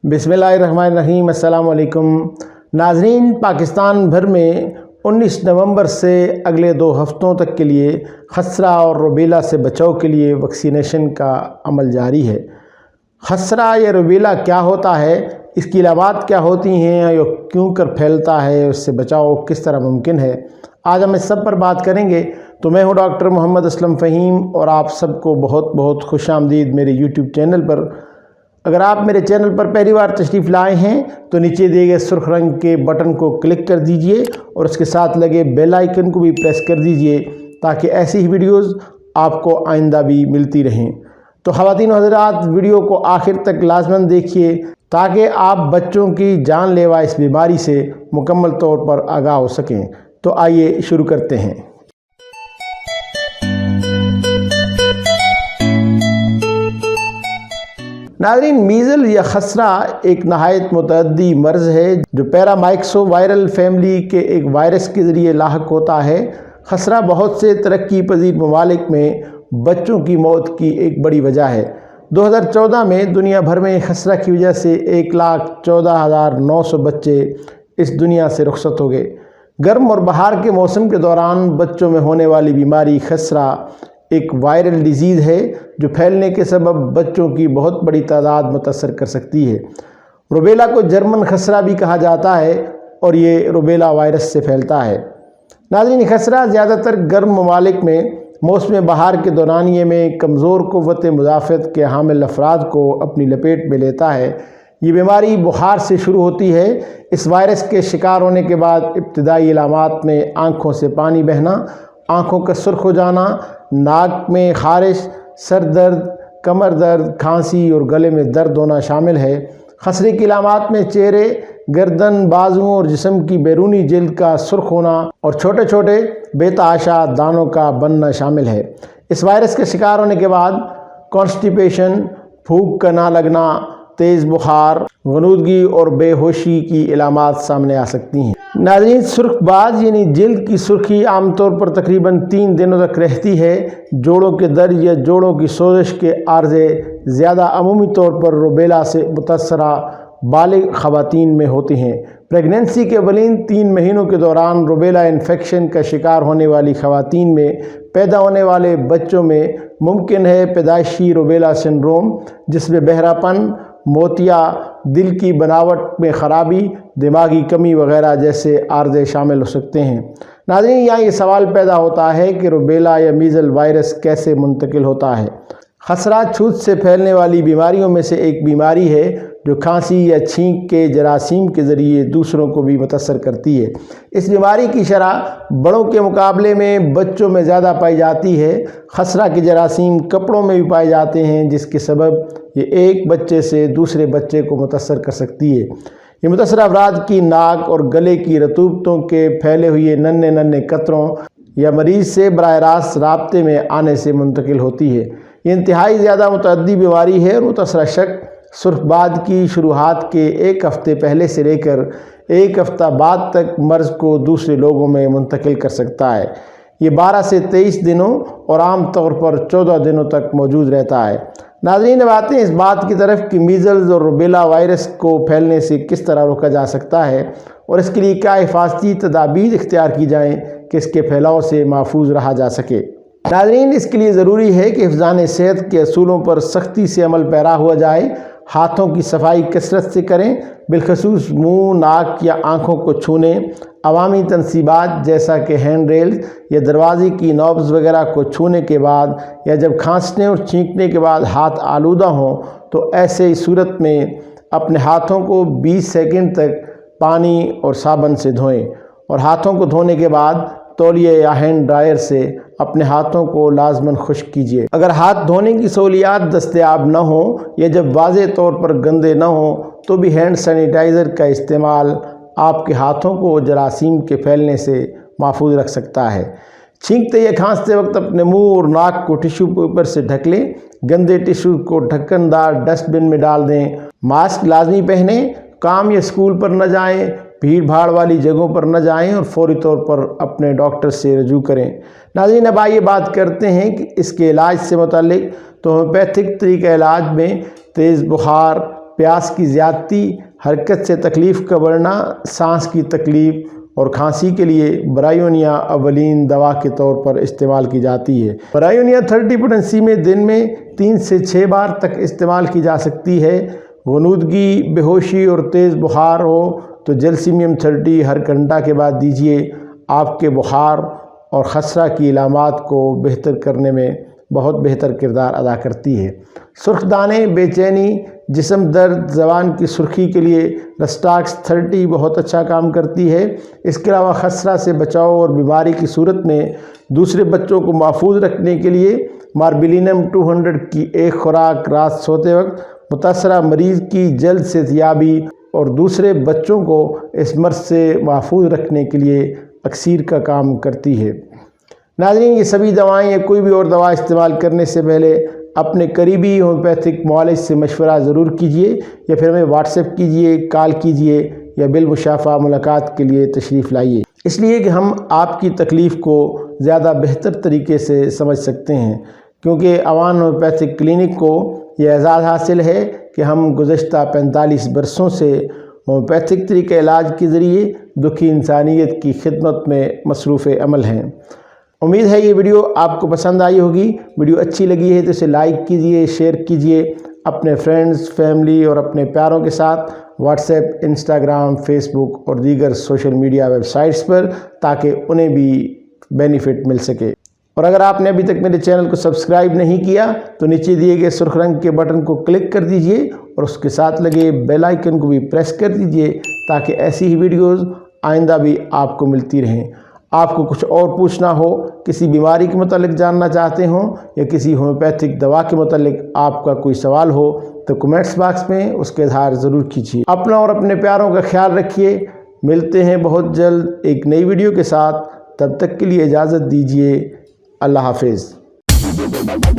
बिस्मिल्लाहिर्रहमानिर्रहीम। अस्सलाम वालेकुम नाज़रीन। पाकिस्तान भर में 19 नवंबर से अगले 2 हफ्तों तक के लिए खसरा और रूबेला से बचाव के लिए वैक्सीनेशन का अमल जारी है। खसरा या रूबेला क्या होता है, इसकी अलामात क्या होती हैं या क्यों कर फैलता है, उससे बचाव किस तरह मुमकिन है, आज हम इस सब पर बात करेंगे। तो मैं हूं डॉक्टर मोहम्मद असलम फ़हीम और आप सबको बहुत बहुत खुश आमदीद मेरे यूट्यूब चैनल पर। अगर आप मेरे चैनल पर पहली बार तशरीफ़ लाए हैं तो नीचे दिए गए सुर्ख रंग के बटन को क्लिक कर दीजिए और उसके साथ लगे बेल आइकन को भी प्रेस कर दीजिए ताकि ऐसी ही वीडियोज़ आपको आइंदा भी मिलती रहें। तो ख़वातीन और हज़रात, वीडियो को आखिर तक लाजमन देखिए ताकि आप बच्चों की जानलेवा इस बीमारी से मुकम्मल तौर पर आगाह हो सकें। तो आइए शुरू करते हैं। नाज़रीन, मीज़ल या खसरा एक नहायत मुतअद्दी मर्ज़ है जो पैरामाइक्सो वायरल फैमिली के एक वायरस के ज़रिए लाहक होता है। खसरा बहुत से तरक्की पजीर ममालिक में बच्चों की मौत की एक बड़ी वजह है। 2014 में दुनिया भर में खसरा की वजह से 1,14,900 बच्चे इस दुनिया से रुखसत हो गए। गर्म और बहार के मौसम के दौरान बच्चों में होने वाली बीमारी खसरा एक वायरल डिज़ीज़ है जो फैलने के सबब बच्चों की बहुत बड़ी तादाद मुतासर कर सकती है। रूबेला को जर्मन खसरा भी कहा जाता है और ये रूबेला वायरस से फैलता है। नाज़रीन, खसरा ज़्यादातर गर्म ममालिक में मौसम बहार के दौरानिए में कमज़ोर क़ुव्वत मुदाफ़त के हामिल अफराद को अपनी लपेट में लेता है। ये बीमारी बुखार से शुरू होती है। इस वायरस के शिकार होने के बाद इब्तिदाई अलामात में आँखों से पानी बहना, आँखों का सुर्ख हो जाना, नाक में ख़ारिश, सर दर्द, कमर दर्द, खांसी और गले में दर्द होना शामिल है। खसरे की अलामात में चेहरे, गर्दन, बाजुओं और जिस्म की बैरूनी जिल्द का सुर्ख होना और छोटे छोटे बेतहाशा दानों का बनना शामिल है। इस वायरस के शिकार होने के बाद कॉन्स्टिपेशन, भूख का ना लगना, तेज़ बुखार, गनूदगी और बेहोशी की इलामात सामने आ सकती हैं। नाज़रीन, सुर्खबाज यानी जिल्द की सुर्खी आमतौर पर तकरीबन 3 दिनों तक रहती है। जोड़ों के दर्द या जोड़ों की सोजिश के आर्ज़े ज़्यादा अमूमी तौर पर रूबेला से मुतासरा बालिग ख़वातीन में होती हैं। प्रेगनेंसी के अवलीन 3 महीनों के दौरान रूबेला इन्फेक्शन का शिकार होने वाली ख़वातीन में पैदा होने वाले बच्चों में मुमकिन है पैदाइशी रूबेला सिंड्रोम, जिसमें बहरापन, मोतिया, दिल की बनावट में ख़राबी, दिमागी कमी वगैरह जैसे आर्ज़े शामिल हो सकते हैं। नाज़रीन, यहाँ ये सवाल पैदा होता है कि रूबेला या मीज़ल वायरस कैसे मुंतकिल होता है। खसरा छूत से फैलने वाली बीमारियों में से एक बीमारी है जो खांसी या छींक के जरासीम के ज़रिए दूसरों को भी मुतासर करती है। इस बीमारी की शरह बड़ों के मुकाबले में बच्चों में ज़्यादा पाई जाती है। खसरा के जरासीम कपड़ों में भी पाए जाते हैं, जिसके सबब ये एक बच्चे से दूसरे बच्चे को मुतासर कर सकती है। ये मुतासर अफराद की नाक और गले की रतूबतों के फैले हुए नन्हे नन्हे कतरों या मरीज़ से बराह रास्त राब्ते में आने से मुंतकिल होती है। ये इंतहाई ज़्यादा मुतअद्दी बीमारी है और मुतासरा शख्स सुर्खबाद की शुरुआत के 1 हफ़्ते पहले से लेकर 1 हफ़्ता बाद तक मर्ज़ को दूसरे लोगों में मुंतकिल कर सकता है। ये 12 से 23 दिनों और आम तौर पर 14 दिनों तक मौजूद रहता है। नाज़रीन, अब आते हैं इस बात की तरफ कि मीज़ल्स और रूबेला वायरस को फैलने से किस तरह रोका जा सकता है और इसके लिए क्या हिफाजती तदाबीर इख्तियार की जाएँ कि इसके फैलाव से महफूज रहा जा सके। नाज़रीन, इसके लिए ज़रूरी है कि हिफ़्ज़ान सेहत के असूलों पर सख्ती से अमल पैरा हुआ जाए। हाथों की सफाई कसरत से करें, बिलखसूस मुँह, नाक या आँखों को छूने, अवामी तनसीबात जैसा कि हैंड रेल या दरवाजे की नॉब्स वगैरह को छूने के बाद या जब खांसने और छींकने के बाद हाथ आलूदा हों तो ऐसे ही सूरत में अपने हाथों को 20 सेकंड तक पानी और साबुन से धोएं और हाथों को धोने के बाद तौलिए या हैंड ड्रायर से अपने हाथों को लाजमन खुश्क कीजिए। अगर हाथ धोने की सहूलियात दस्तयाब न हो या जब वाज़ेह तौर पर गंदे न हो तो भी हैंड सैनिटाइज़र का इस्तेमाल आपके हाथों को जरासीम के फैलने से महफूज रख सकता है। छींकते या खांसते वक्त अपने मुंह और नाक को टिश्यू पेपर से ढक लें। गंदे टिश्यू को ढक्कनदार डस्टबिन में डाल दें। मास्क लाजमी पहनें। काम या स्कूल पर न जाएं, भीड़ भाड़ वाली जगहों पर न जाएं और फौरी तौर पर अपने डॉक्टर से रजू करें। नाज़रीन, अब आइए बात करते हैं कि इसके इलाज से मुतालिक। तो होम्योपैथिक तरीक़ा इलाज में तेज़ बुखार, پیاس کی زیادتی، حرکت سے تکلیف کا بڑھنا، سانس کی تکلیف اور کھانسی کے لیے برائیونیا اولین دوا کے طور پر استعمال کی جاتی ہے۔ برائیونیا 30 پوٹنسی میں دن میں 3 سے 6 بار تک استعمال کی جا سکتی ہے۔ غنودگی، بے ہوشی اور تیز بخار ہو تو جلسیمیم 30 ہر گھنٹہ کے بعد دیجیے۔ آپ کے بخار اور خسرہ کی علامات کو بہتر کرنے میں بہت بہتر کردار ادا کرتی ہے۔ سرخ دانے، بے چینی، جسم درد، زبان کی سرخی کے لیے رسٹاکس 30 بہت اچھا کام کرتی ہے۔ اس کے علاوہ خسرہ سے بچاؤ اور بیماری کی صورت میں دوسرے بچوں کو محفوظ رکھنے کے لیے ماربلینم 200 کی ایک خوراک رات سوتے وقت متاثرہ مریض کی جلد صحتیابی اور دوسرے بچوں کو اس مرض سے محفوظ رکھنے کے لیے اکسیر کا کام کرتی ہے۔ ناظرین، یہ سبھی دوائیں یا کوئی بھی اور دوا استعمال کرنے سے پہلے اپنے قریبی ہومیوپیتھک معالج سے مشورہ ضرور کیجیے، یا پھر ہمیں واٹس ایپ کیجیے، کال کیجیے یا بالمشافہ ملاقات کے لیے تشریف لائیے، اس لیے کہ ہم آپ کی تکلیف کو زیادہ بہتر طریقے سے سمجھ سکتے ہیں، کیونکہ اوان ہومیوپیتھک کلینک کو یہ اعزاز حاصل ہے کہ ہم گزشتہ 45 برسوں سے ہومیوپیتھک طریقہ علاج کے ذریعے دکھی انسانیت کی خدمت میں مصروف عمل ہیں۔ امید ہے یہ ویڈیو آپ کو پسند آئی ہوگی۔ ویڈیو اچھی لگی ہے تو اسے لائک کیجئے، شیئر کیجئے اپنے فرینڈز، فیملی اور اپنے پیاروں کے ساتھ واٹس ایپ، انسٹاگرام، فیس بک اور دیگر سوشل میڈیا ویب سائٹس پر، تاکہ انہیں بھی بینیفٹ مل سکے۔ اور اگر آپ نے ابھی تک میرے چینل کو سبسکرائب نہیں کیا تو نیچے دیے گئے سرخ رنگ کے بٹن کو کلک کر دیجئے اور اس کے ساتھ لگے بیل آئیکن کو بھی پریس کر دیجئے، تاکہ ایسی ہی ویڈیوز آئندہ بھی آپ کو ملتی رہیں۔ آپ کو کچھ اور پوچھنا ہو، کسی بیماری کے متعلق جاننا چاہتے ہوں یا کسی ہومیوپیتھک دوا کے متعلق آپ کا کوئی سوال ہو تو کمنٹس باکس میں اس کا اظہار ضرور کیجیے۔ اپنا اور اپنے پیاروں کا خیال رکھیے۔ ملتے ہیں بہت جلد ایک نئی ویڈیو کے ساتھ، تب تک کے لیے اجازت دیجیے۔ اللہ حافظ۔